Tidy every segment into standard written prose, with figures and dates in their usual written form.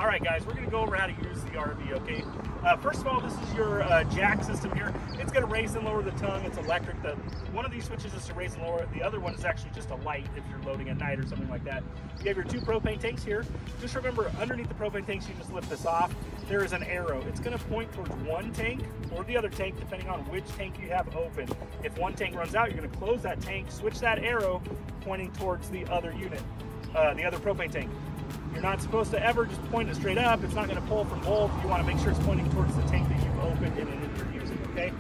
All right, guys, we're going to go over how to use the RV, okay? First of all, this is your jack system here. It's going to raise and lower the tongue. It's electric. One of these switches is to raise and lower. The other one is actually just a light if you're loading at night or something like that. You have your two propane tanks here. Just remember, underneath the propane tanks, you just lift this off. There is an arrow. It's going to point towards one tank or the other tank, depending on which tank you have open. If one tank runs out, you're going to close that tank, switch that arrow pointing towards the other unit, the other propane tank. You're not supposed to ever just point it straight up. It's not going to pull from both. You want to make sure it's pointing towards the tank that you've opened and you're using, okay?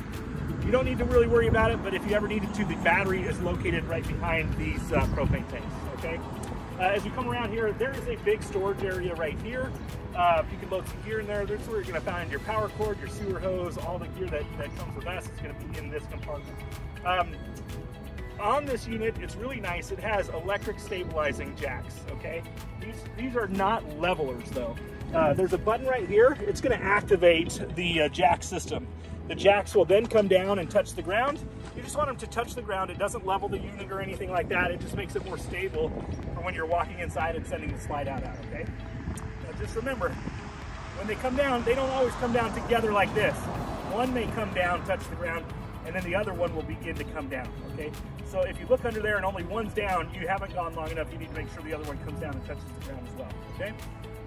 You don't need to really worry about it, but if you ever needed to, the battery is located right behind these propane tanks, okay? As you come around here, there is a big storage area right here. You can load some gear in there. That's where you're going to find your power cord, your sewer hose, all the gear that comes with us is going to be in this compartment. On this unit, it's really nice. It has electric stabilizing jacks, okay? These are not levelers, though. There's a button right here. It's going to activate the jack system. The jacks will then come down and touch the ground. You just want them to touch the ground. It doesn't level the unit or anything like that. It just makes it more stable for when you're walking inside and sending the slide out, okay? Now just remember, when they come down, they don't always come down together like this. One may come down, touch the ground, and then the other one will begin to come down, okay? So if you look under there and only one's down, you haven't gone long enough. You need to make sure the other one comes down and touches the ground as well, okay?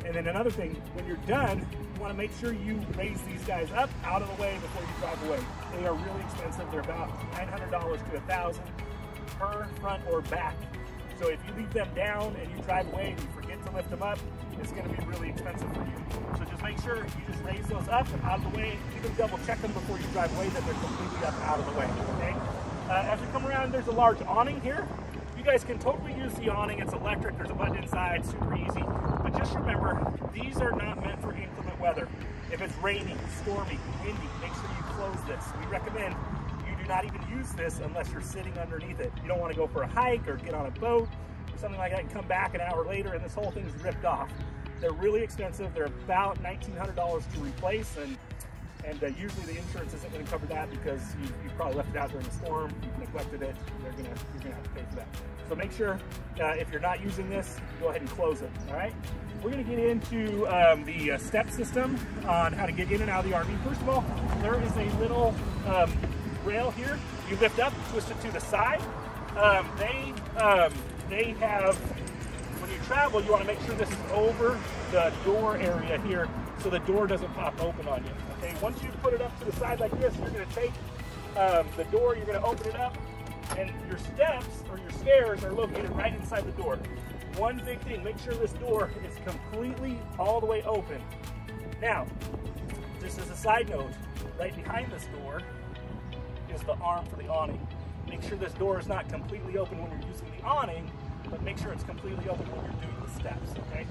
And then another thing, when you're done, you want to make sure you raise these guys up out of the way before you drive away. They are really expensive. They're about $900 to $1,000 per front or back. So if you leave them down and you drive away and you forget to lift them up, it's going to be really expensive for you. So just make sure you just raise those up and out of the way. You can double check them before you drive away that they're completely up out of the way, okay? As we come around, there's a large awning here. You guys can totally use the awning. It's electric. There's a button inside, super easy. But just remember, these are not meant for inclement weather. If it's raining, stormy, windy, make sure you close this. We recommend you do not even use this unless you're sitting underneath it. You don't want to go for a hike or get on a boat or something like that and come back an hour later and this whole thing's ripped off. They're really expensive. They're about $1,900 to replace, and usually the insurance isn't going to cover that because you probably left it out during the storm, you've neglected it, you're going to have to pay for that. So make sure if you're not using this, go ahead and close it, all right? We're going to get into the step system on how to get in and out of the RV. First of all, there is a little rail here. You lift up, twist it to the side. They have, when you travel, you want to make sure this is over the door area here so the door doesn't pop open on you. Okay, once you put it up to the side like this, you're going to take the door, you're going to open it up, and your steps or your stairs are located right inside the door. One big thing, make sure this door is completely all the way open. Now, just as a side note, right behind this door is the arm for the awning. Make sure this door is not completely open when you're using the awning, but make sure it's completely open when you're doing the steps, okay?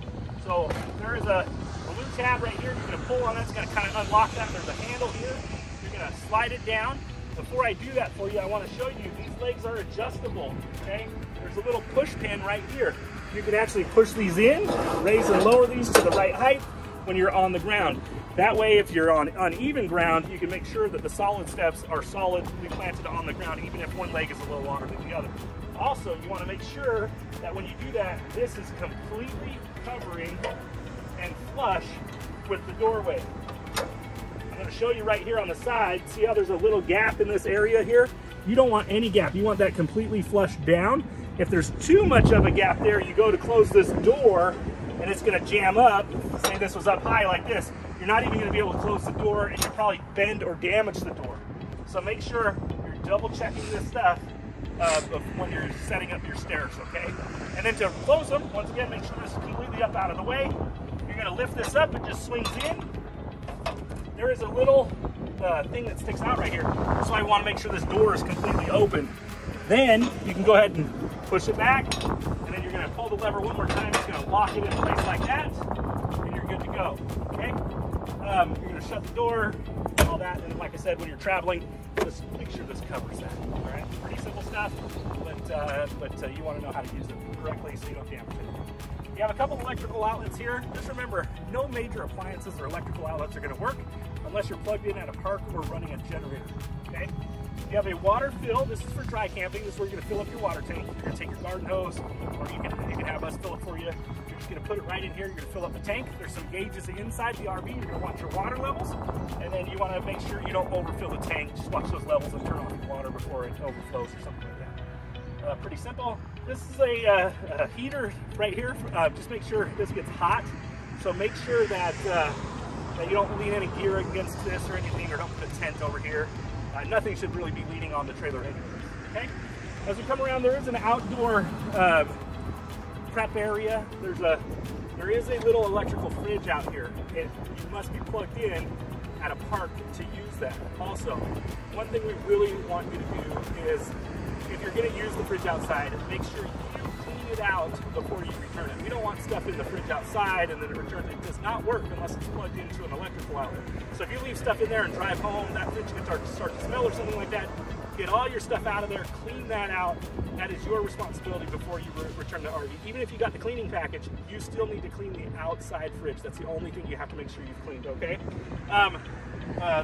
So there is a blue tab right here. You're going to pull on it. It's going to kind of unlock that. There's a handle here. You're going to slide it down. Before I do that for you, I want to show you these legs are adjustable, okay? There's a little push pin right here. You can actually push these in, raise and lower these to the right height when you're on the ground. That way, if you're on uneven ground, you can make sure that the solid steps are solidly planted on the ground, even if one leg is a little longer than the other. Also, you want to make sure that when you do that, this is completely covering and flush with the doorway. I'm going to show you right here on the side. See how there's a little gap in this area here? You don't want any gap. You want that completely flushed down. If there's too much of a gap there, you go to close this door and it's going to jam up. Say this was up high like this. You're not even going to be able to close the door, and you'll probably bend or damage the door. So make sure you're double checking this stuff when you're setting up your stairs, okay? And then to close them, once again, make sure this is completely up out of the way. You're going to lift this up, it just swings in. There is a little thing that sticks out right here, so I want to make sure this door is completely open. Then you can go ahead and push it back, and then you're going to pull the lever one more time. It's going to lock it in place like that, and you're good to go, okay? You're going to shut the door, and all that, and like I said, when you're traveling, just make sure this covers that, all right? Pretty simple stuff, but you want to know how to use it correctly so you don't damage it. You have a couple electrical outlets here. Just remember, no major appliances or electrical outlets are going to work unless you're plugged in at a park or running a generator, okay? You have a water fill. This is for dry camping. This is where you're gonna fill up your water tank. You're gonna take your garden hose, or you can have us fill it for you. You're just gonna put it right in here. You're gonna fill up the tank. There's some gauges inside the RV. You're gonna watch your water levels, and then you wanna make sure you don't overfill the tank. Just watch those levels and turn off the water before it overflows or something like that. Pretty simple. This is a heater right here. Just make sure this gets hot. So make sure that you don't lean any gear against this or anything, or don't put a tent over here. Nothing should really be leaning on the trailer anyways. Okay. As we come around, there is an outdoor prep area. There is a little electrical fridge out here. You must be plugged in at a park to use that. Also, one thing we really want you to do is, if you're going to use the fridge outside, make sure you clean it out before you return it. We don't want stuff in the fridge outside and then it returns. It does not work unless it's plugged into an electrical outlet. So if you leave stuff in there and drive home, that fridge can start to smell or something like that. Get all your stuff out of there, clean that out. That is your responsibility before you return the RV. Even if you got the cleaning package, you still need to clean the outside fridge. That's the only thing you have to make sure you've cleaned, okay?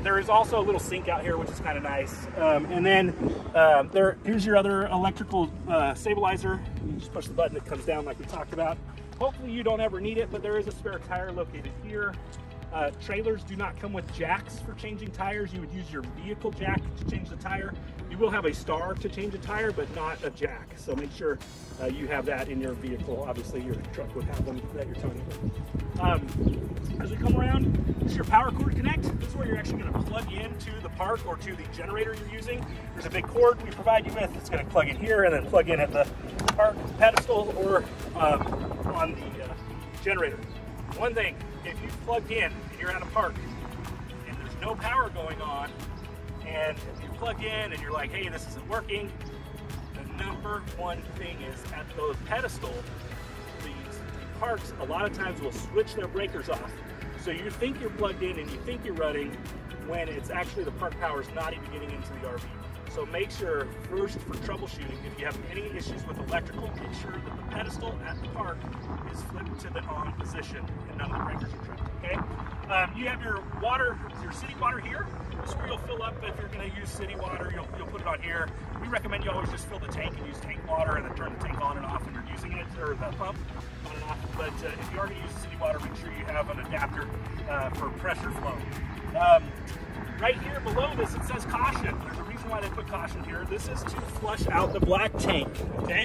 There is also a little sink out here, which is kind of nice. And then here's your other electrical stabilizer. You just push the button, it comes down like we talked about. Hopefully you don't ever need it, but there is a spare tire located here. Trailers do not come with jacks for changing tires. You would use your vehicle jack to change the tire. You will have a star to change a tire, but not a jack. So make sure you have that in your vehicle. Obviously your truck would have one that you're towing with. As we come around, this is your power cord connect. This is where you're actually going to plug into the park or to the generator you're using. There's a big cord we provide you with. It's going to plug in here and then plug in at the park pedestal or on the generator. One thing, if you've plugged in and you're at a park and there's no power going on and you plug in and you're like, hey, this isn't working, the number one thing is at those pedestals, these parks a lot of times will switch their breakers off. So you think you're plugged in and you think you're running when it's actually the park power is not even getting into the RV. So make sure first for troubleshooting, if you have any issues with electrical, make sure that the pedestal at the park is flipped to the on position and none of the breakers are tripped, okay? You have your water, your city water here. This is where you'll fill up if you're gonna use city water, you'll put it on here. We recommend you always just fill the tank and use tank water and then turn the tank on and off when you're using it, or the pump on and off. But if you are gonna use city water, make sure you have an adapter for pressure flow. Right here below this, it says caution. There's a reason why they put caution here. This is to flush out the black tank, okay?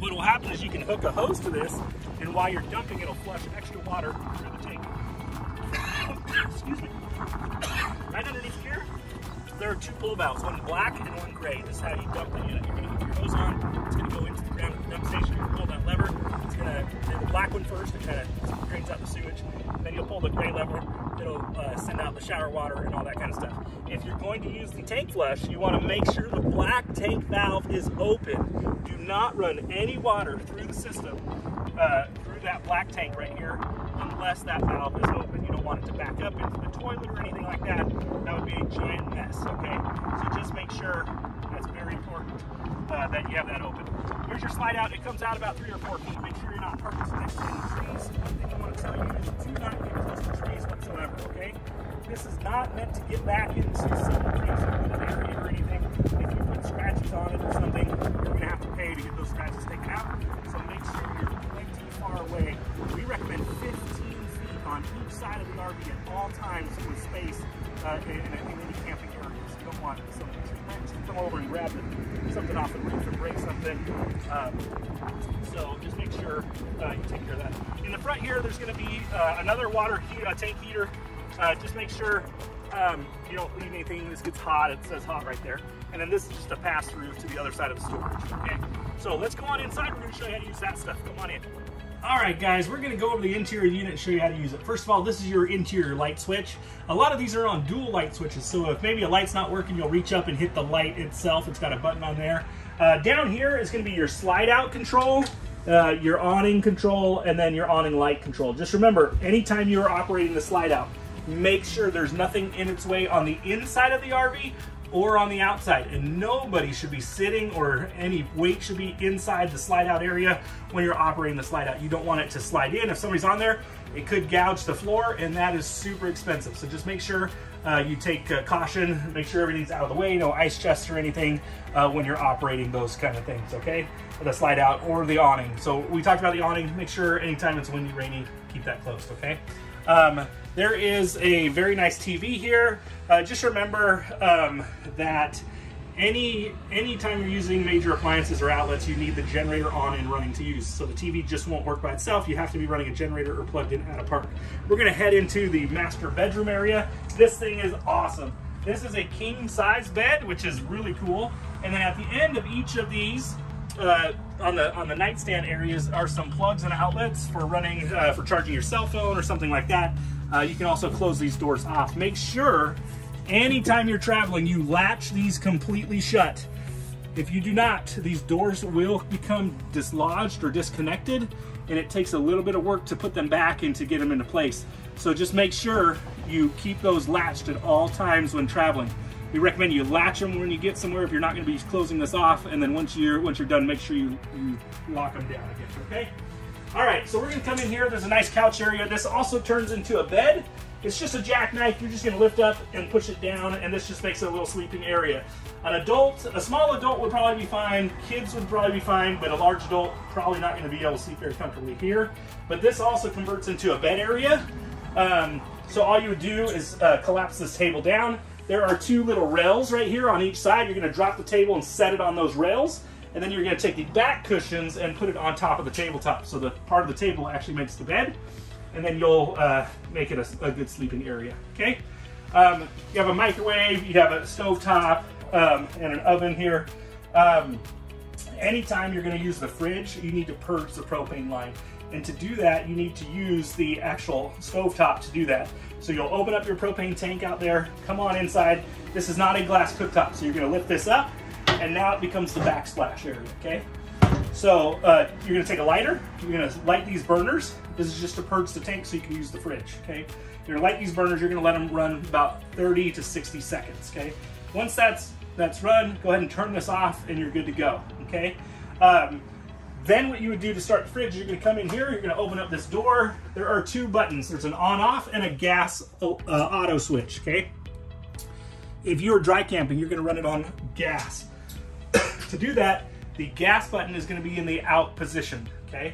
What will happen is you can hook a hose to this, and while you're dumping, it'll flush extra water through the tank. Excuse me. Right underneath here, there are two pull valves, one black and one gray. This is how you dump the unit. You're gonna hook your hose on, it's gonna go into the ground at the dump station, you pull that lever, it's gonna do the black one first, it kind of drains out the sewage, then you'll pull the gray lever, it'll send out the shower water and all that kind of stuff. If you're going to use the tank flush, you want to make sure the black tank valve is open. Do not run any water through the system, through that black tank right here, unless that valve is open. You don't want it to back up into the toilet or anything like that. That would be a giant mess, okay? So just make sure, that's very important, that you have that open. Here's your slide out. It comes out about 3 or 4 feet. Make sure you're not parked next to any trees. One thing I want to tell you is do not get close to trees whatsoever, okay? This is not meant to get back into some crazy area or anything. If you put scratches on it or something, you're going to have to pay to get those scratches taken out. So make sure you're plenty far away. We recommend 15 feet on each side of the RV at all times with space in any camping areas. You don't want something to come over and grab something off the roof or break something. So just make sure you take care of that. In the front here, there's going to be another water tank heater. Just make sure you don't leave anything. This gets hot. It says hot right there. And then this is just a pass through to the other side of the storage. Okay. So let's go on inside. We're going to show you how to use that stuff. Come on in. All right, guys, we're going to go over the interior unit and show you how to use it. First of all, this is your interior light switch. A lot of these are on dual light switches, so if maybe a light's not working, you'll reach up and hit the light itself. It's got a button on there. Down here is going to be your slide out control, your awning control, and then your awning light control. Just remember, anytime you are operating the slide out, make sure there's nothing in its way on the inside of the RV or on the outside, and nobody should be sitting or any weight should be inside the slide out area when you're operating the slide out. You don't want it to slide in. If somebody's on there, it could gouge the floor, and that is super expensive. So just make sure you take caution, make sure everything's out of the way, no ice chests or anything when you're operating those kind of things, okay? The slide out or the awning. So we talked about the awning. Make sure anytime it's windy, rainy, keep that closed, okay? There is a very nice TV here. Just remember that anytime you're using major appliances or outlets, you need the generator on and running to use. So the TV just won't work by itself. You have to be running a generator or plugged in at a park. We're gonna head into the master bedroom area. This thing is awesome. This is a king size bed, which is really cool. And then at the end of each of these, on the nightstand areas are some plugs and outlets for running, for charging your cell phone or something like that. You can also close these doors off. Make sure anytime you're traveling, you latch these completely shut. If you do not, these doors will become dislodged or disconnected, and it takes a little bit of work to put them back and to get them into place. So just make sure you keep those latched at all times when traveling. We recommend you latch them when you get somewhere if you're not going to be closing this off, and then once you're done, make sure you lock them down again, okay? All right, so we're going to come in here. There's a nice couch area. This also turns into a bed. It's just a jackknife. You're just going to lift up and push it down, and this just makes it a little sleeping area. A small adult would probably be fine. Kids would probably be fine, but a large adult probably not going to be able to sleep very comfortably here. But this also converts into a bed area. So all you would do is collapse this table down. There are two little rails right here on each side. You're going to drop the table and set it on those rails. And then you're going to take the back cushions and put it on top of the tabletop. So the part of the table actually makes the bed. And then you'll make it a good sleeping area, okay? You have a microwave, you have a stovetop, and an oven here. Anytime you're gonna use the fridge, you need to purge the propane line. And to do that, you need to use the actual stovetop to do that. So you'll open up your propane tank out there, come on inside. This is not a glass cooktop, so you're gonna lift this up, and now it becomes the backsplash area, okay? So you're gonna take a lighter, you're gonna light these burners. This is just to purge the tank so you can use the fridge, okay? You're gonna light these burners, you're gonna let them run about 30 to 60 seconds, okay? Once that's run, go ahead and turn this off and you're good to go, okay? Then what you would do to start the fridge, you're gonna come in here, you're gonna open up this door. There are two buttons. There's an on-off and a gas auto switch, okay? If you're dry camping, you're gonna run it on gas. To do that, the gas button is gonna be in the out position, okay?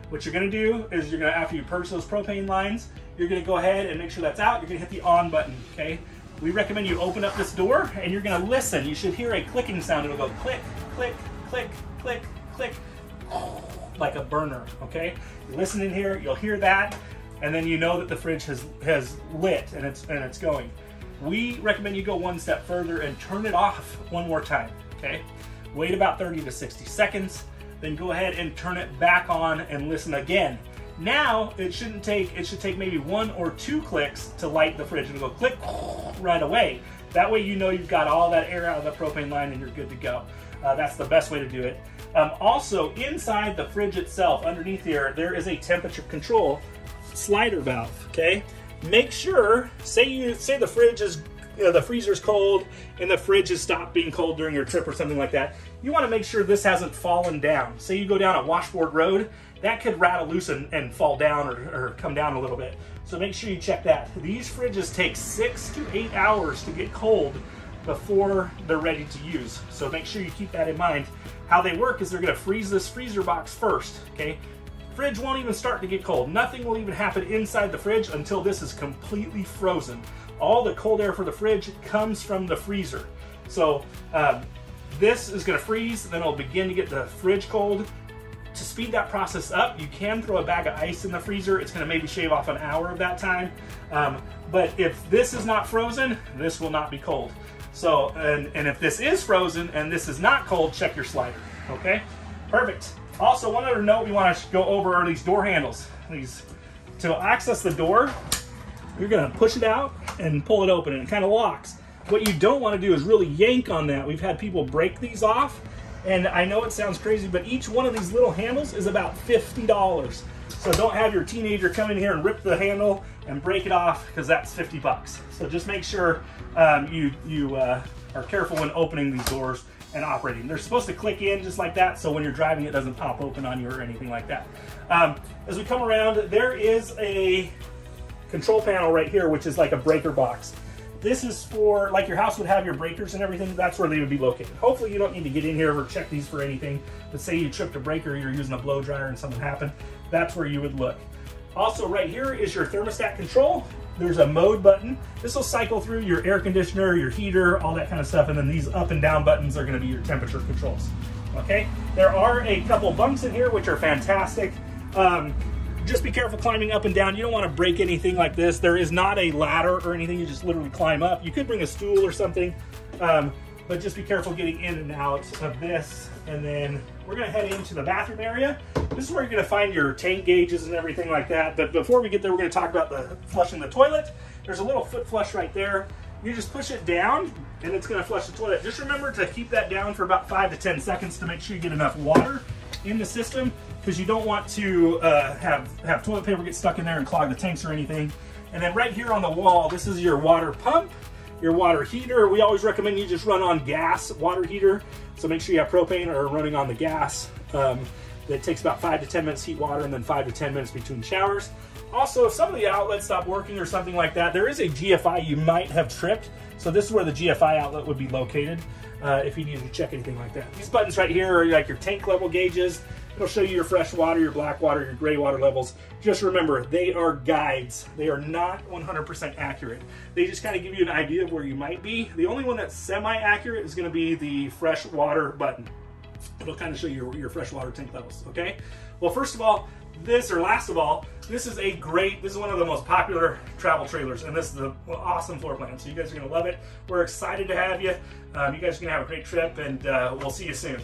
What you're gonna do is you're gonna, after you purge those propane lines, you're gonna go ahead and make sure that's out. You're gonna hit the on button, okay? We recommend you open up this door and you're gonna listen. You should hear a clicking sound. It'll go click, click, click, click, click, like a burner, okay? You listen in here, you'll hear that, and then you know that the fridge has lit and it's going. We recommend you go one step further and turn it off one more time, okay? Wait about 30 to 60 seconds, then go ahead and turn it back on and listen again. Now, it should take maybe 1 or 2 clicks to light the fridge. It'll go click right away. That way you know you've got all that air out of the propane line and you're good to go. That's the best way to do it. Also, inside the fridge itself, underneath here, there is a temperature control slider valve, okay? Make sure, say the fridge is, the freezer's cold and the fridge has stopped being cold during your trip or something like that. You want to make sure this hasn't fallen down. Say you go down a washboard road, that could rattle loose and fall down or come down a little bit. So make sure you check that. These fridges take 6 to 8 hours to get cold before they're ready to use. So make sure you keep that in mind. How they work is they're gonna freeze this freezer box first, okay? Fridge won't even start to get cold. Nothing will even happen inside the fridge until this is completely frozen. All the cold air for the fridge comes from the freezer. So this is gonna freeze, then it'll begin to get the fridge cold. To speed that process up, you can throw a bag of ice in the freezer. It's gonna maybe shave off an hour of that time. But if this is not frozen, this will not be cold. So, and if this is frozen and this is not cold, check your slider, okay? Perfect. Also, one other note we wanna go over are these door handles. To access the door, you're gonna push it out and pull it open and it kind of locks. What you don't wanna do is really yank on that. We've had people break these off. And I know it sounds crazy, but each one of these little handles is about $50. So don't have your teenager come in here and rip the handle and break it off, because that's 50 bucks. So just make sure you are careful when opening these doors and operating. They're supposed to click in just like that, so when you're driving it doesn't pop open on you or anything like that. As we come around, there is a control panel right here, which is like a breaker box. this is for, like your house would have your breakers and everything, that's where they would be located. Hopefully you don't need to get in here or check these for anything, but say you tripped a breaker, you're using a blow dryer and something happened, that's where you would look. Also right here is your thermostat control. There's a mode button. This will cycle through your air conditioner, your heater, all that kind of stuff, and then these up and down buttons are gonna be your temperature controls, okay? There are a couple bunks in here which are fantastic. Just be careful climbing up and down. You don't want to break anything like this. There is not a ladder or anything. You just literally climb up. You could bring a stool or something, but just be careful getting in and out of this. And then we're going to head into the bathroom area. This is where you're going to find your tank gauges and everything like that. But before we get there, we're going to talk about the flushing the toilet. There's a little foot flush right there. You just push it down and it's going to flush the toilet. Just remember to keep that down for about 5 to 10 seconds to make sure you get enough water in the system, because you don't want to have toilet paper get stuck in there and clog the tanks or anything. And then right here on the wall, this is your water pump, your water heater. We always recommend you just run on gas water heater, so make sure you have propane or running on the gas. It takes about 5 to 10 minutes to heat water, and then 5 to 10 minutes between showers. Also, if some of the outlets stop working or something like that, there is a GFI you might have tripped. So this is where the GFI outlet would be located if you needed to check anything like that. These buttons right here are like your tank level gauges. It'll show you your fresh water, your black water, your gray water levels. Just remember, they are guides. They are not 100% accurate. They just kind of give you an idea of where you might be. The only one that's semi-accurate is going to be the fresh water button. It'll kind of show you your fresh water tank levels, okay? Well, first of all, last of all, this is one of the most popular travel trailers, and this is an awesome floor plan. So you guys are going to love it. We're excited to have you. You guys are going to have a great trip, and we'll see you soon.